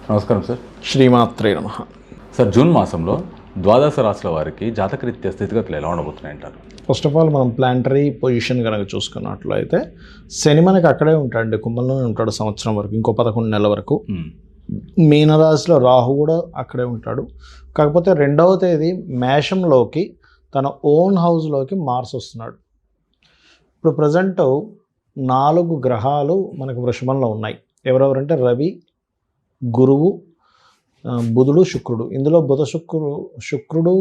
నమస్కారం సార్. శ్రీమాత్రే నమః. సార్, జూన్ మాసంలో ద్వాదశ రాశుల వారికి జాతకరీత్యా స్థితిగతులు ఎలా ఉండబోతున్నాయి అంటారు? ఫస్ట్ ఆఫ్ ఆల్ మనం ప్లానటరీ పొజిషన్ కనుక చూసుకున్నట్లయితే శని మనకి అక్కడే ఉంటాడు, కుంభంలోనే ఉంటాడు సంవత్సరం వరకు, ఇంకో 11 నెలల వరకు. మీనరాశిలో రాహు కూడా అక్కడే ఉంటాడు. కాకపోతే 2వ తేదీ మేషంలోకి తన ఓన్ హౌస్లోకి మార్స్ వస్తున్నాడు. ఇప్పుడు ప్రజెంట్ 4 గ్రహాలు మనకు వృషభంలో ఉన్నాయి. ఎవరెవరంటే రవి, గురువు, బుధుడు, శుక్రుడు. ఇందులో శుక్రుడు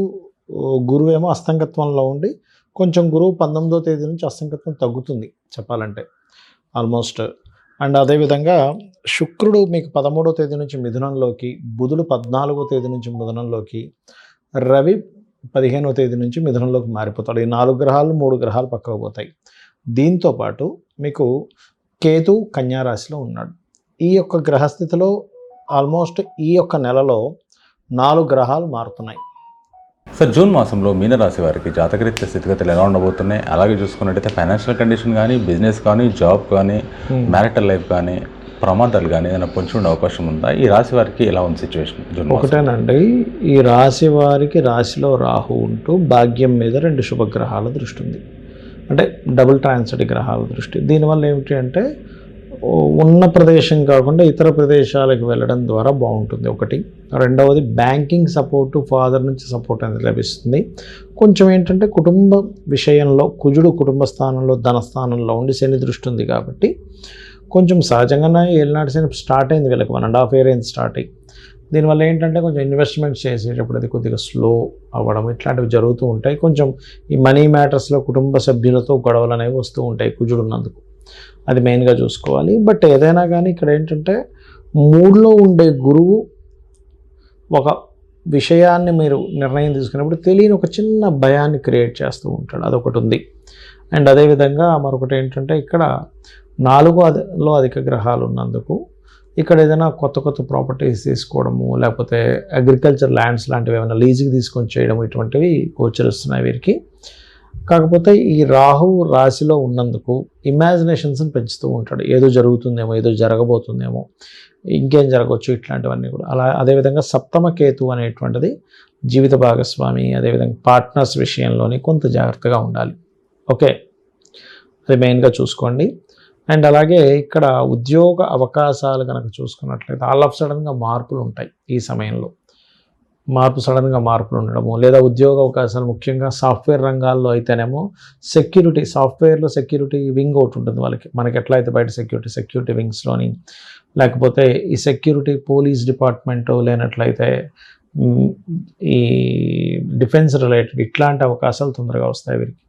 గురువు ఏమో అస్తంగత్వంలో ఉండి కొంచెం గురువు 19వ తేదీ నుంచి అస్తంగత్వం తగ్గుతుంది చెప్పాలంటే ఆల్మోస్ట్. అండ్ అదేవిధంగా శుక్రుడు మీకు 13వ తేదీ నుంచి మిథునంలోకి, బుధుడు 14వ తేదీ నుంచి మిథునంలోకి, రవి 15వ తేదీ నుంచి మిథునంలోకి మారిపోతాడు. ఈ 4 గ్రహాలు 3 గ్రహాలు పక్కకు పోతాయి. దీంతోపాటు మీకు కేతు కన్యారాశిలో ఉన్నాడు. ఈ యొక్క గ్రహస్థితిలో ఆల్మోస్ట్ ఈ యొక్క నెలలో 4 గ్రహాలు మారుతున్నాయి. సార్, జూన్ మాసంలో మీనరాశి వారికి జాతకరీత్యా స్థితిగతులు ఎలా ఉండబోతున్నాయి? అలాగే చూసుకున్నట్టయితే ఫైనాన్షియల్ కండిషన్ కానీ, బిజినెస్ కానీ, జాబ్ కానీ, మ్యారిటల్ లైఫ్ కానీ, ప్రమాదాలు కానీ ఏదైనా పొంచి ఉండే అవకాశం ఉందా? ఈ రాశి వారికి ఎలా ఉంది సిచ్యువేషన్? ఒకటేనండి, ఈ రాశి వారికి రాశిలో రాహు ఉంటూ భాగ్యం మీద 2 శుభగ్రహాల దృష్టి ఉంది, అంటే డబుల్ ట్రాన్సిట్ గ్రహాల దృష్టి. దీనివల్ల ఏమిటి అంటే ఉన్న ప్రదేశం కాకుండా ఇతర ప్రదేశాలకు వెళ్ళడం ద్వారా బాగుంటుంది ఒకటి. 2వది బ్యాంకింగ్ సపోర్టు, ఫాదర్ నుంచి సపోర్ట్ అనేది లభిస్తుంది. కొంచెం ఏంటంటే కుటుంబ విషయంలో కుజుడు కుటుంబ స్థానంలో ధనస్థానంలో ఉండి శని దృష్టి ఉంది కాబట్టి కొంచెం సహజంగానే ఏలినాటి శని స్టార్ట్ అయింది వీళ్ళకి, 1.5 year అయింది స్టార్ట్ అయ్యి. దీనివల్ల ఏంటంటే కొంచెం ఇన్వెస్ట్మెంట్ చేసేటప్పుడు అది కొద్దిగా స్లో అవ్వడం ఇట్లాంటివి జరుగుతూ ఉంటాయి. కొంచెం ఈ మనీ మ్యాటర్స్లో కుటుంబ సభ్యులతో గొడవలు అనేవి వస్తూ ఉంటాయి కుజుడు ఉన్నందుకు, అది మెయిన్గా చూసుకోవాలి. బట్ ఏదైనా కానీ ఇక్కడ ఏంటంటే 3లో ఉండే గురువు ఒక విషయాన్ని మీరు నిర్ణయం తీసుకున్నప్పుడు తెలియని ఒక చిన్న భయాన్ని క్రియేట్ చేస్తూ ఉంటాడు, అదొకటి ఉంది. అండ్ అదేవిధంగా మరొకటి ఏంటంటే ఇక్కడ 4లో అధిక గ్రహాలు ఉన్నందుకు ఇక్కడ ఏదైనా కొత్త ప్రాపర్టీస్ తీసుకోవడము, లేకపోతే అగ్రికల్చర్ ల్యాండ్స్ లాంటివి ఏమైనా లీజుకి తీసుకొని చేయడం, ఇటువంటివి గోచరిస్తున్నాయి వీరికి. కాకపోతే ఈ రాహు రాశిలో ఉన్నందుకు ఇమాజినేషన్స్ని పెంచుతూ ఉంటాడు. ఏదో జరుగుతుందేమో, ఏదో జరగబోతుందేమో, ఇంకేం జరగవచ్చు, ఇట్లాంటివన్నీ కూడా. అలా అదేవిధంగా సప్తమ కేతు అనేటువంటిది జీవిత భాగస్వామి, అదేవిధంగా పార్ట్నర్స్ విషయంలోని కొంత జాగ్రత్తగా ఉండాలి. ఓకే, అది మెయిన్గా చూసుకోండి. అండ్ అలాగే ఇక్కడ ఉద్యోగ అవకాశాలు కనుక చూసుకున్నట్లయితే ఆల్ ఆఫ్ సడన్గా మార్పులు ఉంటాయి ఈ సమయంలో. సడన్గా మార్పులు ఉండడము, లేదా ఉద్యోగ అవకాశాలు ముఖ్యంగా సాఫ్ట్వేర్ రంగాల్లో అయితేనేమో సెక్యూరిటీ, సాఫ్ట్వేర్లో సెక్యూరిటీ వింగ్ ఒకటి ఉంటుంది వాళ్ళకి, మనకి ఎట్లా అయితే బయట సెక్యూరిటీ వింగ్స్లోని, లేకపోతే ఈ సెక్యూరిటీ పోలీస్ డిపార్ట్మెంటు, లేనట్లయితే ఈ డిఫెన్స్ రిలేటెడ్ ఇట్లాంటి అవకాశాలు తొందరగా వస్తాయి వీరికి.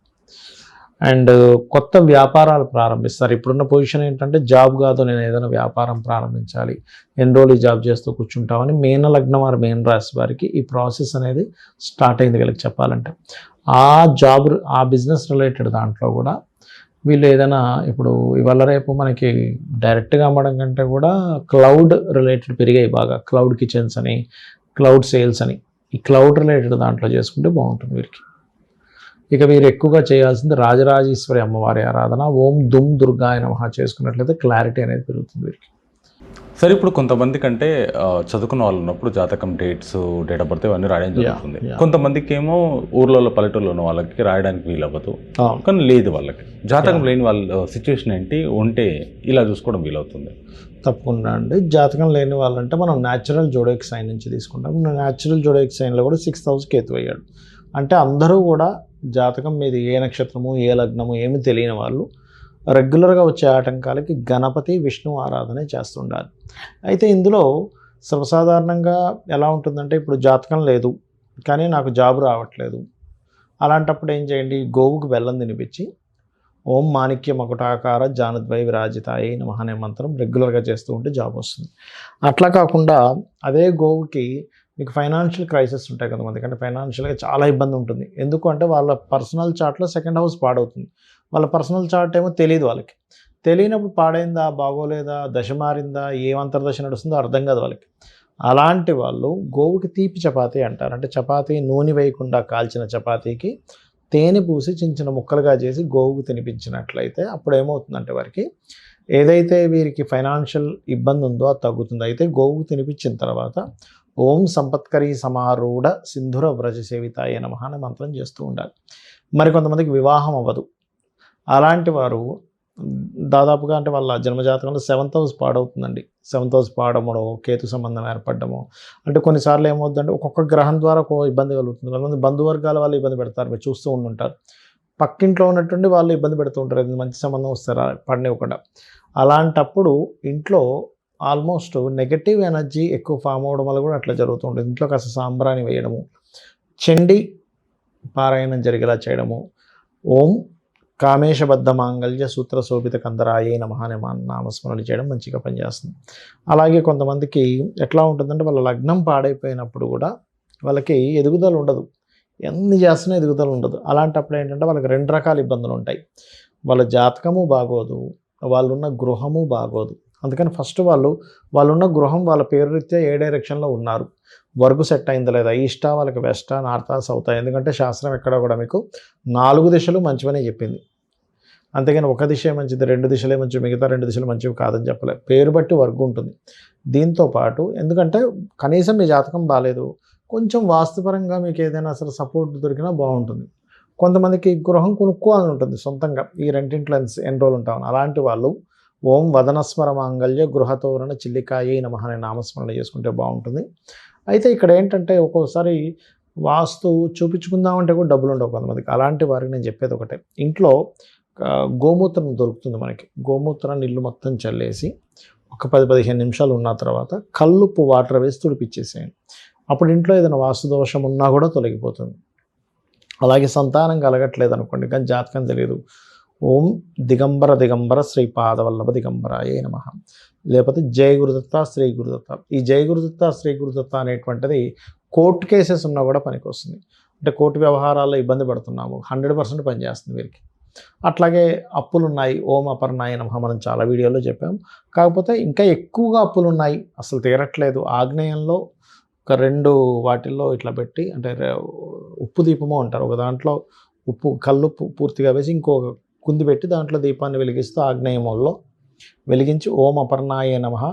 అండ్ కొత్త వ్యాపారాలు ప్రారంభిస్తారు. ఇప్పుడున్న పొజిషన్ ఏంటంటే జాబ్ కాదు, నేను ఏదైనా వ్యాపారం ప్రారంభించాలి, ఎన్ని రోజులు జాబ్ చేస్తూ కూర్చుంటామని మీన లగ్నం వారు మెయిన్ రాశి వారికి ఈ ప్రాసెస్ అనేది స్టార్ట్ అయింది వీళ్ళకి చెప్పాలంటే. ఆ బిజినెస్ రిలేటెడ్ దాంట్లో కూడా వీళ్ళు ఏదైనా ఇప్పుడు ఇవాళ రేపు మనకి డైరెక్ట్గా అమ్మడం కంటే కూడా క్లౌడ్ రిలేటెడ్ పెరిగాయి బాగా, క్లౌడ్ కిచెన్స్ అని, క్లౌడ్ సేల్స్ అని, ఈ క్లౌడ్ రిలేటెడ్ దాంట్లో చేసుకుంటే బాగుంటుంది వీరికి. ఇక వీరు ఎక్కువగా చేయాల్సింది రాజరాజేశ్వరి అమ్మవారి ఆరాధన, ఓం దుమ్ దుర్గాయ నమః చేసుకున్నట్లయితే క్లారిటీ అనేది పెరుగుతుంది వీరికి. సరే, ఇప్పుడు కొంతమంది కంటే చదువుకున్న వాళ్ళు ఉన్నప్పుడు జాతకం డేట్స్, డేట్ ఆఫ్ బర్త్ ఇవన్నీ రాయడం జరుగుతుంది. కొంతమందికి ఏమో ఊర్లలో పల్లెటూరులో ఉన్న వాళ్ళకి రాయడానికి వీలవ్వదు, కానీ లేదు వాళ్ళకి జాతకం లేని వాళ్ళ సిచ్యువేషన్ ఏంటి ఉంటే ఇలా చూసుకోవడం వీలవుతుంది? తప్పకుండా అండి. జాతకం లేని వాళ్ళంటే మనం న్యాచురల్ జోడోక్ సైన్ నుంచి తీసుకుంటాం. న్యాచురల్ జోడోక్ సైన్లో కూడా 6th house కేతు అయ్యాడు. అంటే అందరూ కూడా జాతకం మీద ఏ నక్షత్రము, ఏ లగ్నము ఏమి తెలియని వాళ్ళు రెగ్యులర్గా వచ్చే ఆటంకాలకి గణపతి, విష్ణు ఆరాధనే చేస్తుండాలి. అయితే ఇందులో సర్వసాధారణంగా ఎలా ఉంటుందంటే, ఇప్పుడు జాతకం లేదు కానీ నాకు జాబ్ రావట్లేదు, అలాంటప్పుడు ఏం చేయండి, గోవుకు బెల్లం తినిపించి ఓం మాణిక్య మకుటాకార జానుద్వై విరాజితాయి నమః అనే మంత్రం రెగ్యులర్గా చేస్తూ ఉంటే జాబ్ వస్తుంది. అట్లా కాకుండా అదే గోవుకి మీకు ఫైనాన్షియల్ క్రైసిస్ ఉంటాయి కదా, ఎందుకంటే ఫైనాన్షియల్గా చాలా ఇబ్బంది ఉంటుంది. ఎందుకు అంటే వాళ్ళ పర్సనల్ చార్ట్లో 2nd house పాడవుతుంది. వాళ్ళ పర్సనల్ చార్ట్ ఏమో తెలియదు వాళ్ళకి. తెలియనప్పుడు పాడైందా, బాగోలేదా, దశ మారిందా, ఏ అంతర్దశ నడుస్తుందో అర్థం కాదు వాళ్ళకి. అలాంటి వాళ్ళు గోవుకి తీపి చపాతీ అంటారు. అంటే చపాతీ నూనె వేయకుండా కాల్చిన చపాతీకి తేనె పూసి చిన్న చిన్న ముక్కలుగా చేసి గోవుకు తినిపించినట్లయితే అప్పుడు ఏమవుతుందంటే వారికి ఏదైతే వీరికి ఫైనాన్షియల్ ఇబ్బంది ఉందో అది తగ్గుతుంది. అయితే గోవుకు తినిపించిన తర్వాత ఓం సంపత్కరీ సమారూఢ సింధుర వ్రజ సేవితాయ నమః అనే మంత్రం చేస్తూ ఉండాలి. మరి కొంతమందికి వివాహం అవ్వదు. అలాంటి వారు దాదాపుగా అంటే వాళ్ళ జన్మజాతకంలో 7th హౌస్ పాడవుతుందండి. 7th హౌస్ పాడమో, కేతు సంబంధం ఏర్పడమో, అంటే కొన్నిసార్లు ఏమవుతుందంటే ఒక్కొక్క గ్రహం ద్వారా ఒక్కొక్క ఇబ్బంది కలుగుతుంది. కొంతమంది బంధువర్గాల వాళ్ళు ఇబ్బంది పెడతారు, మీరు చూస్తూ ఉండుంటారు. పక్కింట్లో ఉన్నట్టుండి వాళ్ళు ఇబ్బంది పెడుతూ ఉంటారు, మంచి సంబంధం వస్తారా పడనివ్వకుండా. అలాంటప్పుడు ఇంట్లో ఆల్మోస్ట్ నెగటివ్ ఎనర్జీ ఎక్కువ ఫామ్ అవ్వడం వల్ల కూడా అట్లా జరుగుతూ ఉంటుంది. ఇంట్లో కాస్త సాంబ్రాణి వేయడము, చండీ పారాయణం జరిగేలా చేయడము, ఓం కామేశబద్ధ మాంగళ్య సూత్ర శోభిత కందరాయే నమః అనే నామస్మరణ చేయడం మంచిగా పనిచేస్తుంది. అలాగే కొంతమందికి ఎట్లా ఉంటుందంటే వాళ్ళ లగ్నం పాడైపోయినప్పుడు కూడా వాళ్ళకి ఎదుగుదల ఉండదు, ఎన్ని చేస్తున్నా ఎదుగుదల ఉండదు. అలాంటప్పుడు ఏంటంటే వాళ్ళకి 2 రకాల ఇబ్బందులు ఉంటాయి. వాళ్ళ జాతకము బాగోదు, వాళ్ళున్న గృహము బాగోదు. అందుకని ఫస్ట్ వాళ్ళున్న గృహం వాళ్ళ పేరు రీత్యా ఏ డైరెక్షన్లో ఉన్నారు, వర్క్ సెట్ అయిందా లేదా, ఈస్టా వాళ్ళకి వెస్టా, నార్తా, సౌతా. ఎందుకంటే శాస్త్రం ఎక్కడ కూడా మీకు 4 దిశలు మంచివనే చెప్పింది. అంతేగాని ఒక దిశే మంచిది, 2 దిశలే మంచివి, మిగతా 2 దిశలు మంచివి కాదని చెప్పలేదు. పేరు బట్టి వర్క్ ఉంటుంది. దీంతోపాటు ఎందుకంటే కనీసం మీ జాతకం బాగాలేదు, కొంచెం వాస్తుపరంగా మీకు ఏదైనా అసలు సపోర్ట్ దొరికినా బాగుంటుంది. కొంతమందికి గృహం కొనుక్కోవాలని ఉంటుంది సొంతంగా, ఈ రెంటింట్లో ఎన్ని రోజులు ఉంటామని. అలాంటి వాళ్ళు ఓం వదనస్మర మాంగళ్య గృహతోరణ చిల్లికాయే నమః అనే నామస్మరణ చేసుకుంటే బాగుంటుంది. అయితే ఇక్కడ ఏంటంటే ఒక్కోసారి వాస్తు చూపించుకుందామంటే కూడా డబ్బులు ఉండవు కొంతమందికి. అలాంటి వారికి నేను చెప్పేది ఒకటే, ఇంట్లో గోమూత్రం దొరుకుతుంది మనకి. గోమూత్రాన్ని ఇల్లు మొత్తం చల్లేసి ఒక 10-15 నిమిషాలు ఉన్న తర్వాత కల్లుప్పు వాటర్ వేసి తుడిపిచ్చేసేయండి. అప్పుడు ఇంట్లో ఏదైనా వాస్తు దోషం ఉన్నా కూడా తొలగిపోతుంది. అలాగే సంతానం కలగట్లేదు అనుకోండి, కానీ జాతకం తెలియదు, ఓం దిగంబర దిగంబర శ్రీపాదవల్లభ దిగంబరాయే నమః, లేకపోతే జయ గురుదత్త శ్రీ గురుదత్త. ఈ జయ గురుదత్త శ్రీ గురుదత్త అనేటువంటిది కోర్టు కేసెస్ ఉన్నా కూడా పనికి వస్తుంది. అంటే కోర్టు వ్యవహారాల్లో ఇబ్బంది పడుతున్నాము, 100% పనిచేస్తుంది వీరికి. అట్లాగే అప్పులు ఉన్నాయి, ఓం అపర్ణాయ నమః మనం చాలా వీడియోలో చెప్పాం. కాకపోతే ఇంకా ఎక్కువగా అప్పులు ఉన్నాయి, అసలు తీరట్లేదు. ఆగ్నేయంలో ఒక 2 వాటిల్లో ఇట్లా పెట్టి, అంటే ఉప్పు దీపము అంటారు, ఒక దాంట్లో ఉప్పు కల్లుప్పు పూర్తిగా వేసి ఇంకొక కుంది పెట్టి దాంట్లో దీపాన్ని వెలిగిస్తూ ఆగ్నేయముల్లో వెలిగించి ఓం అపర్ణాయ నమః,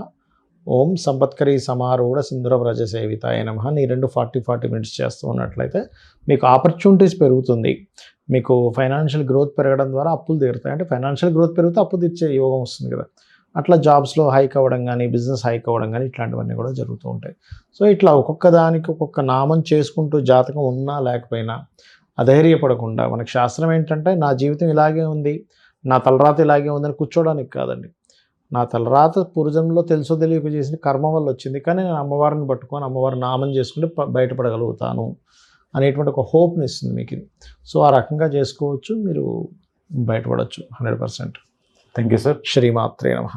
ఓం సంపత్కరీ సమారూఢ సింధుర వ్రజ సేవితాయ నమః ఈ 2 40 మినిట్స్ చేస్తూ ఉన్నట్లయితే మీకు ఆపర్చునిటీస్ పెరుగుతుంది. మీకు ఫైనాన్షియల్ గ్రోత్ పెరగడం ద్వారా అప్పులు తీరుతాయి. అంటే ఫైనాన్షియల్ గ్రోత్ పెరిగితే అప్పు తీర్చే యోగం వస్తుంది కదా. అట్లా జాబ్స్లో హైక్ అవ్వడం కానీ, బిజినెస్ హైక్ అవ్వడం కానీ, ఇట్లాంటివన్నీ కూడా జరుగుతూ ఉంటాయి. సో ఇట్లా ఒక్కొక్క దానికి ఒక్కొక్క నామం చేసుకుంటూ జాతకం ఉన్నా లేకపోయినా అధైర్యపడకుండా, మనకు శాస్త్రం ఏంటంటే నా జీవితం ఇలాగే ఉంది, నా తలరాత ఇలాగే ఉందని కూర్చోడానికి కాదండి. నా తలరాత పూర్వజన్మలో తెలుసో తెలియక చేసిన కర్మ వల్ల వచ్చింది, కానీ నేను అమ్మవారిని పట్టుకొని అమ్మవారి నామం చేసుకుంటే బయటపడగలుగుతాను అనేటువంటి ఒక హోప్ని ఇస్తుంది మీకు ఇది. సో ఆ రకంగా చేసుకోవచ్చు, మీరు బయటపడవచ్చు 100%. Thank you sir. శ్రీమాత్రే నమః.